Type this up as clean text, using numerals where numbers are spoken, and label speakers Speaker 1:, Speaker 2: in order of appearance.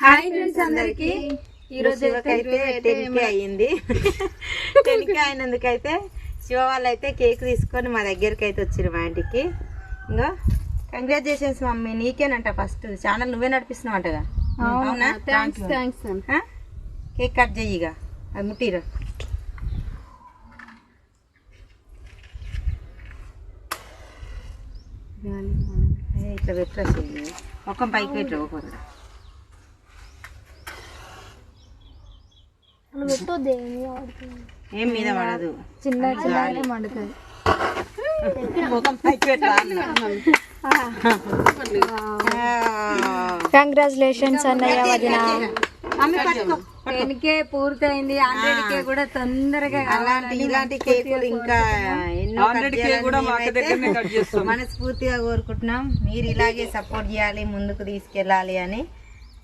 Speaker 1: Hi friends అందరికి ఈరోజు అయితే 10K అయ్యింది. 10K అయినందుకైతే శివ వాళ్ళు అయితే కేక్ తీసుకొని మా దగ్గరికి అయితే వచ్చారు మా ఇంటికి. ఇంకా కంగ్రాచులేషన్స్ మమ్మీ, నీకేనంట ఫస్ట్ ఛానల్ నువ్వే నడిపిస్తున్నావు అంటగా. అవునా? థ్యాంక్స్. కేక్ కట్ చెయ్యిగా, అది ముట్టిరా. ఇట్లా పెట్టరా చెయ్యి, ఒక పైకి పెట్టరా ఒక ఏం మీద పడదు, చిన్న మండుతుంది.
Speaker 2: కంగ్రాచులేషన్స్ అన్నయ్య వదిన.
Speaker 1: 10K పూర్తయింది, 100K కూడా తొందరగా. ఇలాంటి కేకులు ఇంకా ఎన్నో మనస్ఫూర్తిగా కోరుకుంటున్నాం. మీరు ఇలాగే సపోర్ట్ చేయాలి, ముందుకు తీసుకెళ్ళాలి అని.